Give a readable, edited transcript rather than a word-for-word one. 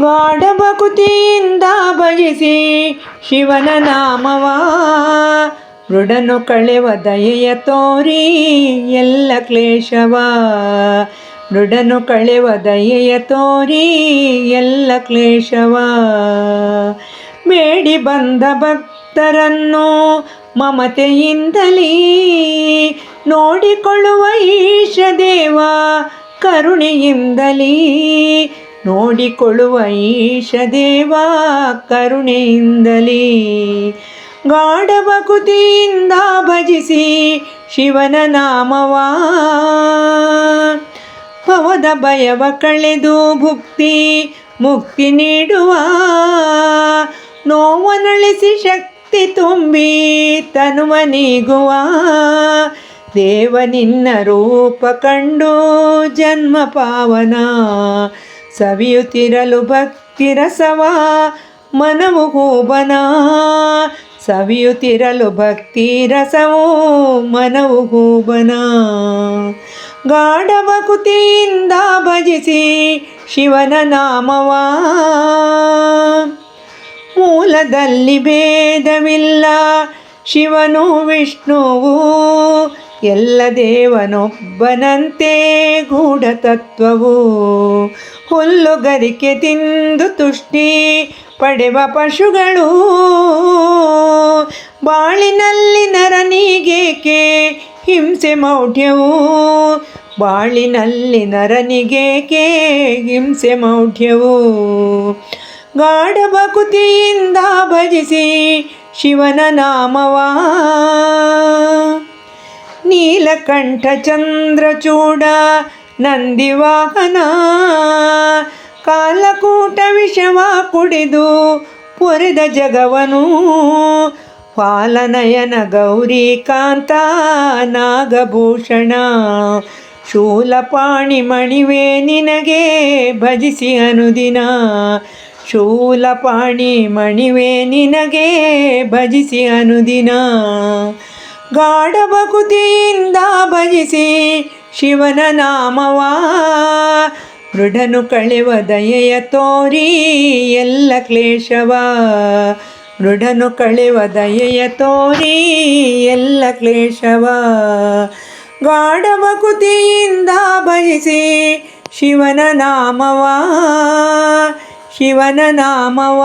ಗಾಢ ಭಕುತಿಯಿಂದ ಭಜಿಸಿ ಶಿವನ ನಾಮವ, ಮೃಡನು ಕಳೆವ ದಯೆಯ ತೋರಿ ಎಲ್ಲ ಕ್ಲೇಶವ. ಮೃಡನು ಕಳೆವ ದಯೆಯ ತೋರಿ ಎಲ್ಲ ಕ್ಲೇಶವ. ಬೇಡಿ ಬಂದ ಭಕ್ತರನ್ನು ಮಮತೆಯಿಂದಲೇ ನೋಡಿಕೊಳ್ಳುವ ಈಶ ದೇವ ಕರುಣೆಯಿಂದಲೇ. ನೋಡಿಕೊಳ್ಳುವ ಈಶ ದೇವ ಕರುಣೆಯಿಂದಲೇ. ಗಾಢ ಭಕುತಿಯಿಂದ ಭಜಿಸಿ ಶಿವನ ನಾಮವ, ಭವದ ಭಯವ ಕಳೆದು ಭುಕ್ತಿ ಮುಕ್ತಿ ನೀಡುವ. ನೋವನಳಿಸಿ ಶಕ್ತಿ ತುಂಬಿ ತನುವ ನೀಗುವ. ದೇವ ನಿನ್ನ ರೂಪ ಕಂಡು ಜನ್ಮ ಪಾವನ, ಸವಿಯುತ್ತಿರಲು ಭಕ್ತಿ ರಸವ ಮನವು ಹೂಬನ. ಸವಿಯುತ್ತಿರಲು ಭಕ್ತಿ ರಸವು ಮನವು ಹೂಬನ. ಗಾಢ ಭಕುತಿಯಿಂದ ಭಜಿಸಿ ಶಿವನ ನಾಮವ, ಮೂಲದಲ್ಲಿ ಭೇದವಿಲ್ಲ ಶಿವನು ವಿಷ್ಣುವು. ಎಲ್ಲ ದೇವನೊಬ್ಬನಂತೆ ಗೂಢ ತತ್ವವು. ಹುಲ್ಲುಗರಿಕೆ ತಿಂದು ತುಷ್ಟಿ ಪಡೆವ ಪಶುಗಳು, ಬಾಳಿನಲ್ಲಿ ನರನಿಗೇಕೆ ಹಿಂಸೆ ಮೌಢ್ಯವು. ಬಾಳಿನಲ್ಲಿ ನರನಿಗೇಕೆ ಹಿಂಸೆ ಮೌಢ್ಯವು. ಗಾಢ ಭಕುತಿಯಿಂದ ಭಜಿಸಿ ಶಿವನ ನಾಮವ, ನೀಲಕಂಠ ಚಂದ್ರಚೂಡ ನಂದಿವಾಹನ. ಕಾಲಕೂಟ ವಿಷವ ಕುಡಿದು ಪೊರೆದ ಜಗವನು. ಫಾಲನಯನ ಗೌರಿಕಾಂತ ನಾಗಭೂಷಣ. ಶೂಲಪಾಣಿ ಮಣಿವೆ ನಿನಗೆ ಭಜಿಸಿ ಅನುದಿನ. ಶೂಲಪಾಣಿ ಮಣಿವೆ ನಿನಗೆ ಭಜಿಸಿ ಅನುದಿನ. ಗಾಢ ಭಕುತಿಯಿಂದ ಭಜಿಸಿ ಶಿವನ ನಾಮವ, ಮೃಡನು ಕಳೆವ ದಯೆಯ ತೋರಿ ಎಲ್ಲ ಕ್ಲೇಶವ. ಮೃಡನು ಕಳೆವ ದಯೆಯ ತೋರಿ ಎಲ್ಲ ಕ್ಲೇಶವ. ಗಾಢ ಭಕುತಿಯಿಂದ ಭಜಿಸಿ ಶಿವನ ನಾಮವ, ಶಿವನ ನಾಮವ.